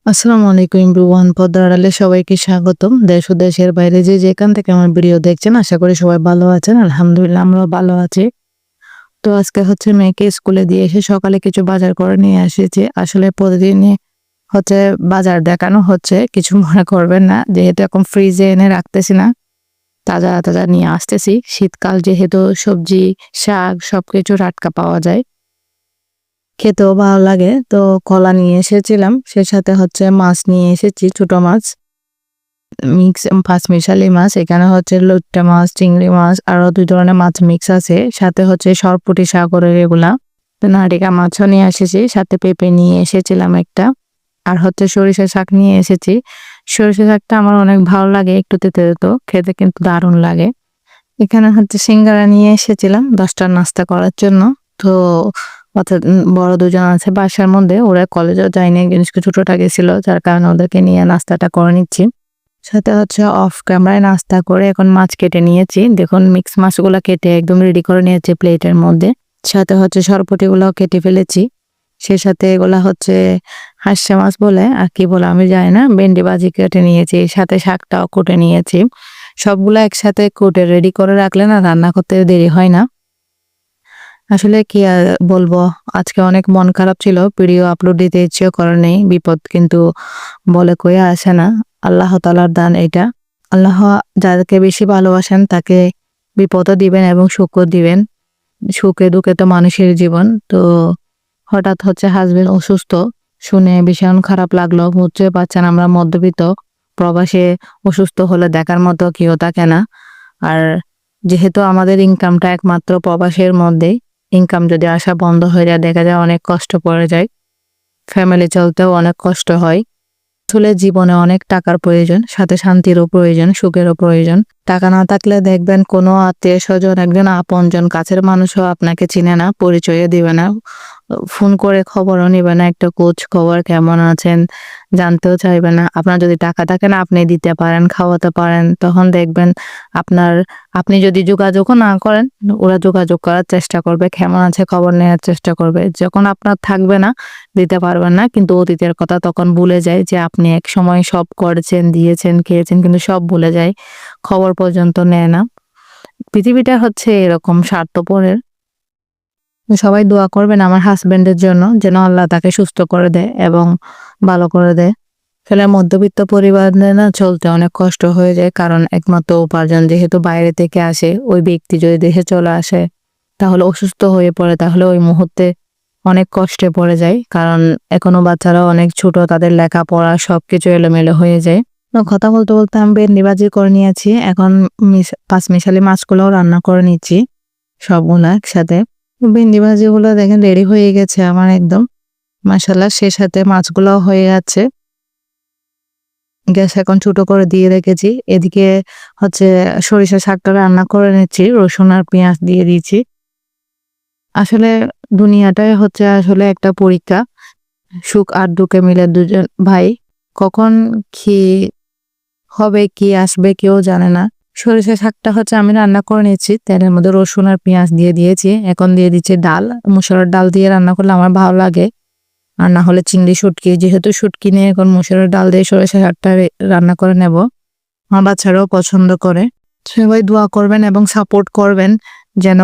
আসসালামু আলাইকুম এভরিওয়ান, পর্দার আড়ালে সবাইকে স্বাগতম। দেশ ও দেশের বাইরে যে যেখান থেকে আমার ভিডিও দেখছেন, আশা করি সবাই ভালো আছেন। আলহামদুলিল্লাহ আমরাও ভালো আছি। তো আজকে হচ্ছে মেয়েকে স্কুলে দিয়ে এসে সকালে কিছু বাজার করে নিয়ে এসেছি। আসলে প্রতিদিনই হচ্ছে বাজার দেখানো হচ্ছে, কিছু মনে করবেন না, যেহেতু এখন ফ্রিজে এনে রাখতেছি না, তাজা তাজা নিয়ে আসতেছি। শীতকাল যেহেতু সবজি শাক সবকিছু টাটকা পাওয়া যায়, খেতেও ভালো লাগে। তো কলা নিয়ে এসেছিলাম, সে সাথে হচ্ছে মাছ নিয়ে এসেছি, ছোট মাছ মিক্স পাঁচমিশালি মাছ। এখানে হচ্ছে লইট্টা মাছ, চিংড়ি মাছ, আরো ২ ধরনের মাছ মিক্স আছে। সাথে হচ্ছে সরপুঁটি সাগরের এগুলা। তো নারিকা মাছও নিয়ে এসেছি, সাথে পেঁপে নিয়ে এসেছিলাম একটা। আর হচ্ছে সরিষা শাক নিয়ে এসেছি। সরিষা শাকটা আমার অনেক ভালো লাগে, একটু তেতো তেতো, খেতে কিন্তু দারুণ লাগে। এখানে হচ্ছে সিঙ্গারা নিয়ে এসেছিলাম ১০ টার নাস্তা করার জন্য। তো অর্থাৎ বড় ২ জন আছে বাসার মধ্যে, ওরা কলেজেও যায়নি, একজন ছোটটা গেছিল, যার কারণে ওদেরকে নিয়ে নাস্তাটা করে নিচ্ছি। সাথে হচ্ছে অফ ক্যামেরায় নাস্তা করে এখন মাছ কেটে নিয়েছি। দেখুন মিক্স মাছগুলো কেটে একদম রেডি করে নিয়েছি প্লেটের মধ্যে। সাথে হচ্ছে সরপুঁটিগুলোও কেটে ফেলেছি। সে সাথে এগুলা হচ্ছে হাঁসা মাছ বলে আর কি বলে আমি জানি না, ভেন্ডি ভাজি কেটে নিয়েছি, সাথে শাকটাও কুটে নিয়েছি। সবগুলা একসাথে কুটে রেডি করে রাখলে না রান্না করতে দেরি হয় না। আসলে কি আর বলবো, আজকে অনেক মন খারাপ ছিল, ভিডিও আপলোড দিতে ইচ্ছেও করে নেই। বিপদ কিন্তু বলে কয়ে আসে না, আল্লাহ তাআলার দান এটা। আল্লাহ যাদেরকে বেশি ভালোবাসেন তাকে বিপদও দিবেন এবং সুখও দিবেন। সুখে দুঃখে তো মানুষের জীবন। তো হঠাৎ হচ্ছে হাসবেন্ড অসুস্থ, শুনে ভীষণ খারাপ লাগলো। বুঝতে পারছেন আমরা মধ্যবিত্ত, প্রবাসে অসুস্থ হলে দেখার মতো কেউ থাকে না। আর যেহেতু আমাদের ইনকামটা একমাত্র প্রবাসের মধ্যেই, ইনকাম যদি আসা বন্ধ হয়ে যায় দেখা যায় অনেক কষ্ট পড়ে যায়, ফ্যামিলি চলতেও অনেক কষ্ট হয়। আসলে জীবনে অনেক টাকার প্রয়োজন, সাথে শান্তিরও প্রয়োজন, সুখেরও প্রয়োজন। টাকা না থাকলে দেখবেন কোনো আত্মীয় স্বজন, একজন আপনজন কাছের মানুষও আপনাকে চিনে না, পরিচয়ও দিবে না, ফোন করে খবরও নিবে না, একটা খোঁজ খবর কেমন আছেন জানতেও চাইবে না। আপনার যদি টাকা থাকে না, আপনি দিতে পারেন, খাওয়াতে পারেন, তখন দেখবেন আপনার, আপনি যদি যোগাযোগও না করেন, ওরা যোগাযোগ করার চেষ্টা করবে, কেমন আছে খবর নেওয়ার চেষ্টা করবে। যখন আপনার থাকবে না, দিতে পারবেন না, কিন্তু অতীতের কথা তখন ভুলে যায় যে আপনি এক সময় সব করেছেন, দিয়েছেন, খেয়েছেন, কিন্তু সব ভুলে যায়, খবর পর্যন্ত নেয় না। পৃথিবীটা হচ্ছে এরকম স্বার্থপরের। সবাই দোয়া করবেন আমার হাজবেন্ডের জন্য, যেন আল্লাহ তাকে সুস্থ করে দেয় এবং ভালো করে দেয়। আসলে মধ্যবিত্ত পরিবারে না চলতে অনেক কষ্ট হয়ে যায়, কারণ একমাত্র উপার্জন যেহেতু বাইরে থেকে আসে, ওই ব্যক্তি যদি দেশে চলে আসে তাহলে অসুস্থ হয়ে পড়ে, তাহলে ওই মুহূর্তে অনেক কষ্টে পড়ে যায়। কারণ এখনো বাচ্চারা অনেক ছোট, তাদের লেখাপড়া সবকিছু এলোমেলো হয়ে যায়। তো কথা বলতে বলতে আমি ভেন্ডি ভাজি করে নিয়েছি, এখন পাঁচমিশালি মাছগুলোও রান্না করে নিচ্ছি সবগুলা একসাথে। ভেন্ডি ভাজিগুলো দেখেন রেডি হয়ে গেছে আমার একদম, মাশাআল্লাহ। সে সাথে মাছগুলোও হয়ে যাচ্ছে। গ্যাস এখন ছোট করে দিয়ে রেখেছি। এদিকে হচ্ছে সরিষা শাকটা রান্না করে নিচ্ছি, রসুন আর পেঁয়াজ দিয়ে দিয়েছি। আসলে দুনিয়াটাই হচ্ছে আসলে একটা পরীক্ষা। সুখ আর দুঃখে মিলে দুজন ভাই, কখন কি হবে কি আসবে কেউ জানে না। সরিষা শাকটা হচ্ছে আমি রান্না করে নিচ্ছি, তেলের মধ্যে রসুন আর পেঁয়াজ দিয়ে দিয়েছি। এখন দিয়ে দিচ্ছি ডাল, মুসুরের ডাল দিয়ে রান্না করলে আমার ভালো লাগে। আর না হলে চিংড়ি শুটকি, যেহেতু শুটকি নিয়ে এখন মুসুরের ডাল দিয়ে সরিষা শাকটা রান্না করে নেব। আমার বাচ্চারাও পছন্দ করে। সবাই দোয়া করবেন এবং সাপোর্ট করবেন যেন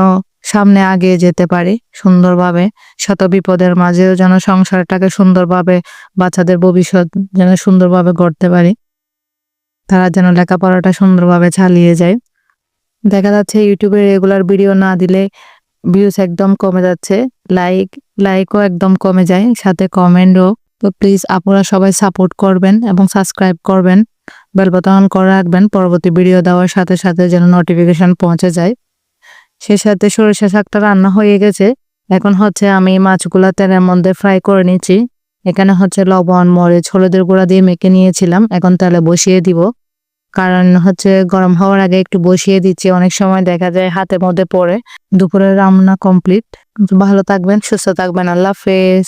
সামনে আগে যেতে পারি সুন্দরভাবে, শত বিপদের মাঝেও যেন সংসারটাকে সুন্দরভাবে, বাচ্চাদের ভবিষ্যৎ যেন সুন্দরভাবে গড়তে পারি, তারা যেন লেখাপড়াটা সুন্দরভাবে চালিয়ে যায়। দেখা যাচ্ছে ইউটিউবে রেগুলার ভিডিও না দিলে ভিউজ একদম কমে যাচ্ছে, লাইকও একদম কমে যায়, সাথে কমেন্টও। তো প্লিজ আপনারা সবাই সাপোর্ট করবেন এবং সাবস্ক্রাইব করবেন, বেল বাটন অন করে রাখবেন, পরবর্তী ভিডিও দেওয়ার সাথে সাথে যেন নোটিফিকেশন পৌঁছে যায়। সে সাথে সরিষা শাকটা রান্না হয়ে গেছে। এখন হচ্ছে আমি মাছগুলা তেলের মধ্যে ফ্রাই করে নিচ্ছি। এখানে হচ্ছে লবণ, মরিচ, হলুদের গুঁড়া দিয়ে মেখে নিয়েছিলাম, এখন তেলে বসিয়ে দিব। কারণ হচ্ছে গরম হওয়ার আগে একটু বসিয়ে দিচ্ছি, অনেক সময় দেখা যায় হাতের মধ্যে পড়ে। দুপুরের রান্না কমপ্লিট। ভালো থাকবেন, সুস্থ থাকবেন, আল্লাহ হাফেজ।